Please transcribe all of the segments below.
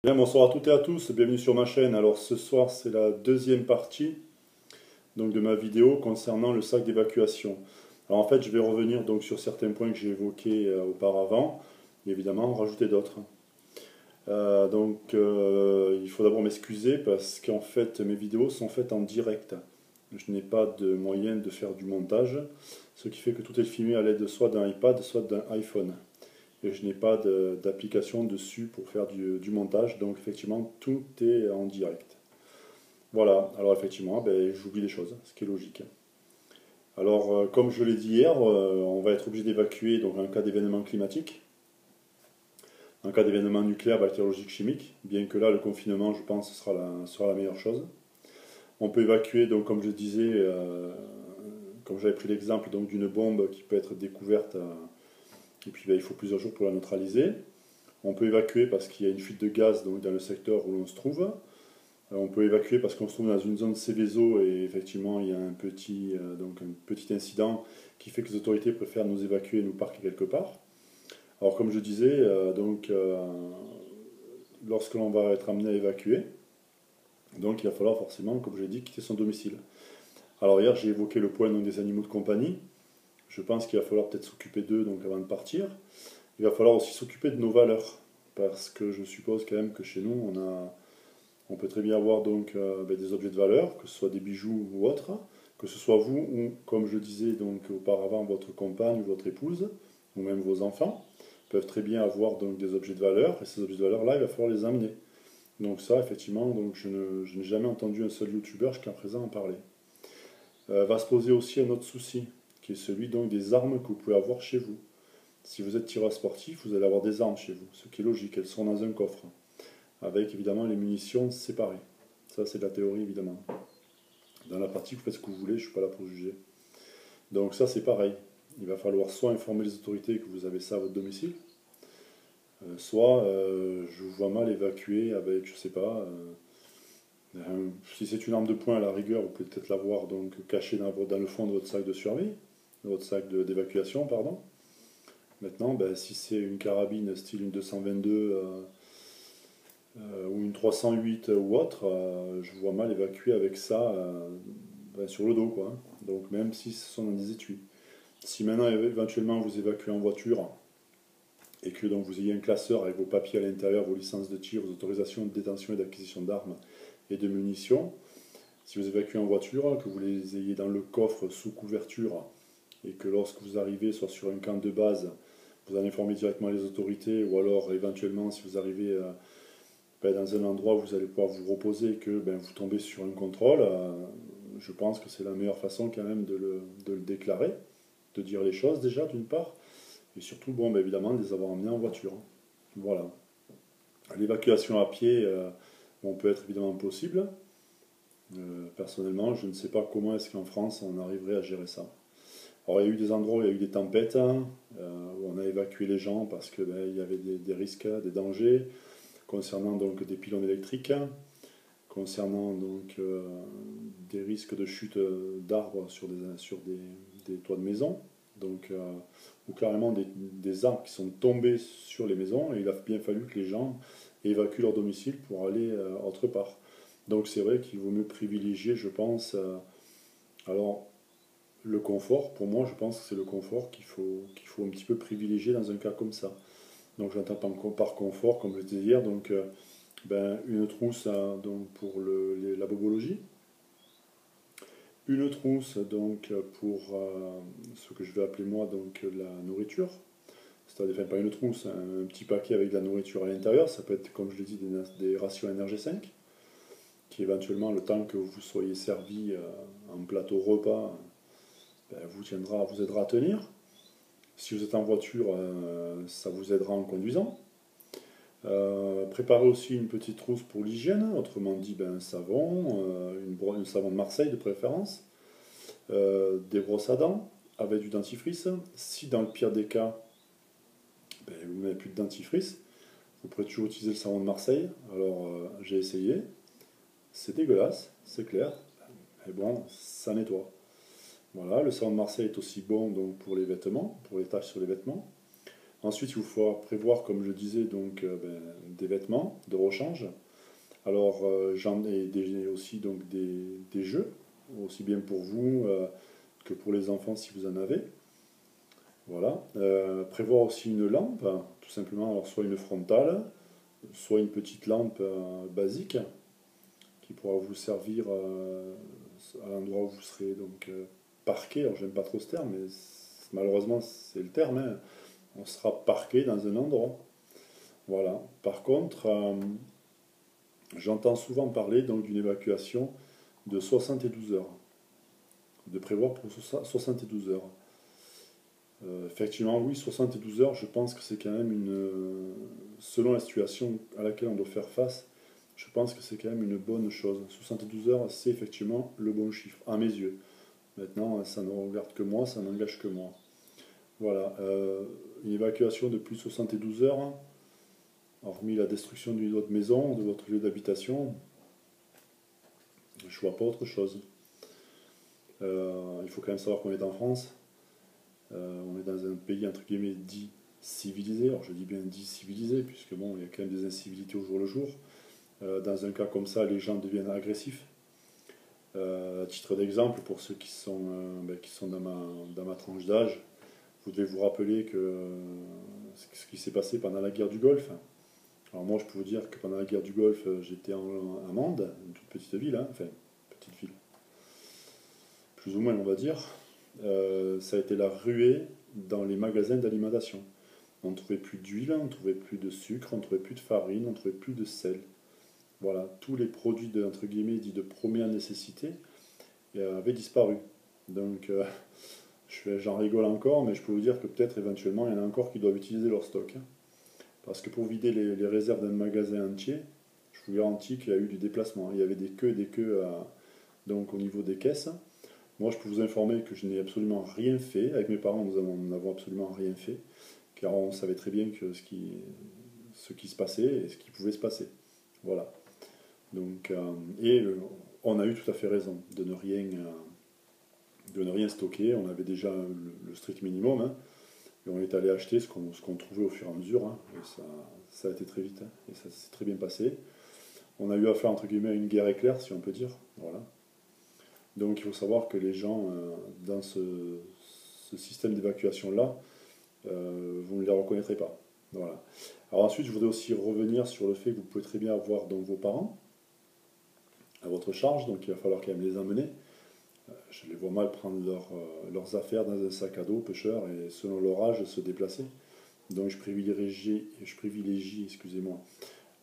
Bien, bonsoir à toutes et à tous, bienvenue sur ma chaîne. Alors ce soir c'est la deuxième partie de ma vidéo concernant le sac d'évacuation. Alors en fait je vais revenir sur certains points que j'ai évoqués auparavant et évidemment en rajouter d'autres. Il faut d'abord m'excuser parce qu'en fait mes vidéos sont faites en direct. Je n'ai pas de moyen de faire du montage, ce qui fait que tout est filmé à l'aide soit d'un iPad soit d'un iPhone. Et je n'ai pas d'application dessus pour faire du montage, donc effectivement tout est en direct. Voilà, alors effectivement, j'oublie des choses, ce qui est logique. Alors, comme je l'ai dit hier, on va être obligé d'évacuer en cas d'événement climatique, en cas d'événement nucléaire, bactériologique, chimique, bien que là, le confinement, je pense, sera la meilleure chose. On peut évacuer, donc, comme je disais, comme j'avais pris l'exemple d'une bombe qui peut être découverte, et puis il faut plusieurs jours pour la neutraliser. On peut évacuer parce qu'il y a une fuite de gaz dans le secteur où l'on se trouve. On peut évacuer parce qu'on se trouve dans une zone Céveso et effectivement il y a un petit incident qui fait que les autorités préfèrent nous évacuer et nous parquer quelque part. Alors comme je disais, lorsque l'on va être amené à évacuer, il va falloir forcément, comme je l'ai dit, quitter son domicile. Alors hier j'ai évoqué le point des animaux de compagnie. Je pense qu'il va falloir peut-être s'occuper d'eux avant de partir. Il va falloir aussi s'occuper de nos valeurs, parce que je suppose quand même que chez nous, on peut très bien avoir des objets de valeur, que ce soit des bijoux ou autres, que ce soit vous ou, comme je disais auparavant, votre compagne ou votre épouse, ou même vos enfants, peuvent très bien avoir des objets de valeur, et ces objets de valeur-là, il va falloir les amener. Donc ça, effectivement, je n'ai jamais entendu un seul youtubeur jusqu'à présent en parler. Va se poser aussi un autre souci, qui est celui des armes que vous pouvez avoir chez vous. Si vous êtes tireur sportif, vous allez avoir des armes chez vous, ce qui est logique, elles seront dans un coffre, avec évidemment les munitions séparées. Ça c'est de la théorie évidemment. Dans la pratique, vous faites ce que vous voulez, je ne suis pas là pour juger. Donc ça c'est pareil. Il va falloir soit informer les autorités que vous avez ça à votre domicile, soit je vous vois mal évacuer avec, je sais pas, si c'est une arme de poing à la rigueur, vous pouvez peut-être l'avoir cachée dans le fond de votre sac de survie, de votre sac d'évacuation, pardon. Maintenant, si c'est une carabine style une 222 ou une 308 ou autre, je vois mal évacuer avec ça sur le dos, quoi. Donc même si ce sont dans des étuis. Si maintenant éventuellement vous évacuez en voiture et que vous ayez un classeur avec vos papiers à l'intérieur, vos licences de tir, vos autorisations de détention et d'acquisition d'armes et de munitions, si vous évacuez en voiture, que vous les ayez dans le coffre sous couverture et que lorsque vous arrivez soit sur un camp de base, vous en informez directement les autorités, ou alors éventuellement si vous arrivez dans un endroit où vous allez pouvoir vous reposer et que vous tombez sur un contrôle, je pense que c'est la meilleure façon quand même de le déclarer, de dire les choses déjà d'une part, et surtout évidemment de les avoir emmenés en voiture. Voilà. L'évacuation à pied peut être évidemment possible. Personnellement, je ne sais pas comment est-ce qu'en France on arriverait à gérer ça. Alors il y a eu des endroits où il y a eu des tempêtes, où on a évacué les gens parce qu'il y avait des risques, des dangers, concernant des pylônes électriques, concernant des risques de chute d'arbres sur des toits de maison, ou carrément des arbres qui sont tombés sur les maisons, et il a bien fallu que les gens évacuent leur domicile pour aller autre part. Donc c'est vrai qu'il vaut mieux privilégier, je pense, alors le confort, pour moi je pense que c'est le confort qu'il faut un petit peu privilégier dans un cas comme ça. Donc j'entends par confort, comme je disais hier, une trousse pour la bobologie, une trousse pour ce que je vais appeler moi la nourriture, c'est-à-dire pas une trousse, un petit paquet avec de la nourriture à l'intérieur, ça peut être comme je l'ai dit des rations NRG5, qui éventuellement le temps que vous soyez servi en plateau repas, vous aidera à tenir. Si vous êtes en voiture, ça vous aidera en conduisant. Préparez aussi une petite trousse pour l'hygiène, autrement dit un savon, une savon de Marseille de préférence, des brosses à dents avec du dentifrice. Si dans le pire des cas, vous n'avez plus de dentifrice, vous pourrez toujours utiliser le savon de Marseille. Alors j'ai essayé, c'est dégueulasse, c'est clair, mais bon, ça nettoie. Voilà, le savon de Marseille est aussi bon pour les vêtements, pour les taches sur les vêtements. Ensuite, il vous faut prévoir, comme je disais, donc, des vêtements de rechange. Alors, j'en ai aussi donc, des jeux, aussi bien pour vous que pour les enfants si vous en avez. Voilà. Prévoir aussi une lampe, tout simplement, alors soit une frontale, soit une petite lampe basique qui pourra vous servir à l'endroit où vous serez donc parqué. Alors, j'aime pas trop ce terme, mais malheureusement, c'est le terme, hein. On sera parqué dans un endroit. Voilà. Par contre, j'entends souvent parler donc d'une évacuation de 72 heures, de prévoir pour 72 heures. Effectivement, oui, 72 heures, je pense que c'est quand même selon la situation à laquelle on doit faire face, je pense que c'est quand même une bonne chose. 72 heures, c'est effectivement le bon chiffre, à mes yeux. Maintenant, ça ne regarde que moi, ça n'engage que moi. Voilà, une évacuation de plus de 72 heures, hormis la destruction d'une autre maison, de votre lieu d'habitation, je vois pas autre chose. Il faut quand même savoir qu'on est en France. On est dans un pays entre guillemets dit civilisé. Alors je dis bien dit civilisé, puisque bon, il y a quand même des incivilités au jour le jour. Dans un cas comme ça, les gens deviennent agressifs. À titre d'exemple, pour ceux qui sont dans ma tranche d'âge, vous devez vous rappeler que ce qui s'est passé pendant la guerre du Golfe. Alors moi, je peux vous dire que pendant la guerre du Golfe, j'étais en Mende, une toute petite ville, hein, enfin, petite ville, plus ou moins, on va dire. Ça a été la ruée dans les magasins d'alimentation. On ne trouvait plus d'huile, on ne trouvait plus de sucre, on ne trouvait plus de farine, on ne trouvait plus de sel. Voilà, tous les produits entre guillemets dits de première nécessité avaient disparu. Donc j'en rigole encore, mais je peux vous dire que peut-être éventuellement il y en a encore qui doivent utiliser leur stock, hein. Parce que pour vider les réserves d'un magasin entier, je vous garantis qu'il y a eu du déplacement. Il y avait des queues donc au niveau des caisses. Moi, je peux vous informer que je n'ai absolument rien fait. Avec mes parents, nous n'avons absolument rien fait, car on savait très bien que ce qui se passait et ce qui pouvait se passer. Voilà. Donc, on a eu tout à fait raison de ne rien stocker. On avait déjà le strict minimum, hein, et on est allé acheter ce qu'on trouvait au fur et à mesure, hein, et ça a été très vite, hein, et ça s'est très bien passé. On a eu affaire entre guillemets à une guerre éclair, si on peut dire. Voilà. Donc il faut savoir que les gens dans ce système d'évacuation-là, vous ne les reconnaîtrez pas. Voilà. Alors ensuite, je voudrais aussi revenir sur le fait que vous pouvez très bien avoir donc, vos parents à votre charge, donc il va falloir quand même les emmener. Je les vois mal prendre leurs affaires dans un sac à dos, pêcheur, et selon leur âge, se déplacer. Donc je privilégie excusez-moi,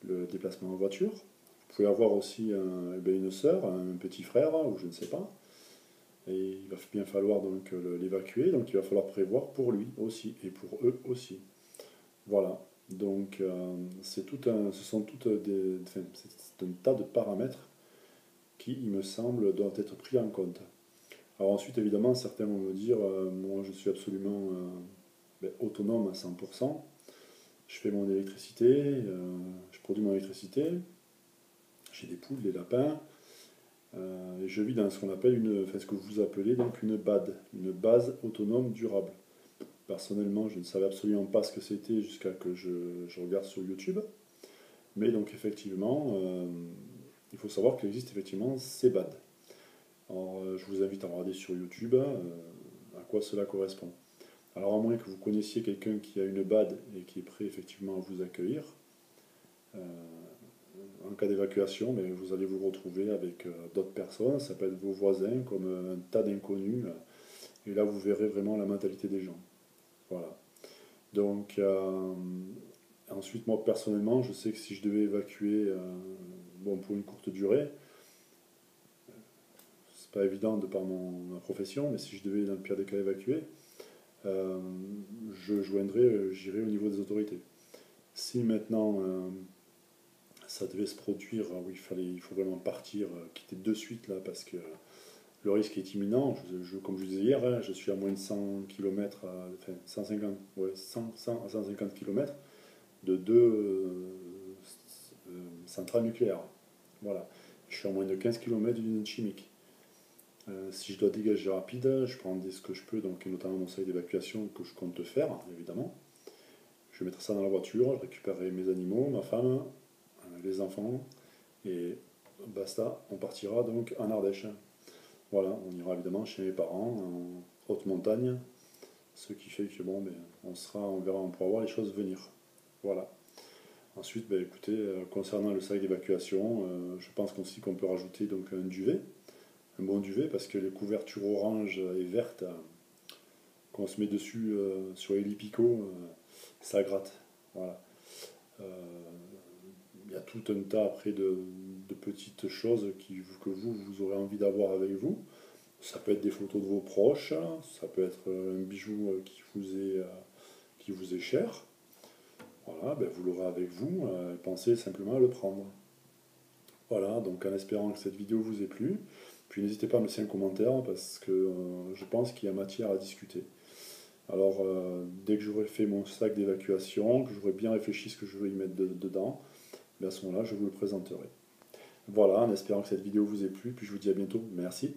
le déplacement en voiture. Vous pouvez avoir aussi une sœur, un petit frère, ou je ne sais pas. Et il va bien falloir donc l'évacuer, donc il va falloir prévoir pour lui aussi, et pour eux aussi. Voilà. Donc c'est un tas de paramètres qui, il me semble, doivent être pris en compte. Alors ensuite, évidemment, certains vont me dire, moi je suis absolument autonome à 100%, je fais mon électricité, je produis mon électricité, j'ai des poules, des lapins, et je vis dans ce qu'on appelle ce que vous appelez donc une BAD, une base autonome durable. Personnellement, je ne savais absolument pas ce que c'était jusqu'à que je regarde sur YouTube. Mais donc effectivement, il faut savoir qu'il existe effectivement ces BAD. Alors, je vous invite à regarder sur YouTube à quoi cela correspond. Alors à moins que vous connaissiez quelqu'un qui a une BAD et qui est prêt effectivement à vous accueillir, en cas d'évacuation, mais vous allez vous retrouver avec d'autres personnes, ça peut être vos voisins, comme un tas d'inconnus, et là vous verrez vraiment la mentalité des gens. Voilà. Donc ensuite, moi personnellement, je sais que si je devais évacuer pour une courte durée, c'est pas évident de par ma profession, mais si je devais dans le pire des cas évacuer, j'irais au niveau des autorités. Si maintenant ça devait se produire où il faut vraiment partir, quitter de suite là, parce que le risque est imminent. Comme je disais hier, hein, je suis à moins de 100 km, enfin 150, ouais, 100 à 150 km de deux centrales nucléaires. Voilà. Je suis à moins de 15 km d'une usine chimique. Si je dois dégager rapide, je prends ce que je peux, donc notamment mon seuil d'évacuation que je compte faire, évidemment. Je mettrai ça dans la voiture, je récupérerai mes animaux, ma femme, les enfants, et basta, on partira donc en Ardèche. Voilà, on ira évidemment chez mes parents, en haute montagne, ce qui fait que bon, ben, on verra, on pourra voir les choses venir. Voilà. Ensuite, ben, écoutez, concernant le sac d'évacuation, je pense aussi qu'on peut rajouter donc un duvet, un bon duvet, parce que les couvertures orange et vertes qu'on se met dessus sur les lits ça gratte. Voilà. Euh, Il y a tout un tas après de petites choses que vous aurez envie d'avoir avec vous. Ça peut être des photos de vos proches, ça peut être un bijou qui vous est cher. Voilà, ben vous l'aurez avec vous, pensez simplement à le prendre. Voilà, donc en espérant que cette vidéo vous ait plu, puis n'hésitez pas à me laisser un commentaire parce que je pense qu'il y a matière à discuter. Alors, dès que j'aurai fait mon sac d'évacuation, que j'aurai bien réfléchi ce que je veux y mettre dedans, ben à ce moment-là, je vous le présenterai. Voilà, en espérant que cette vidéo vous ait plu, puis je vous dis à bientôt. Merci.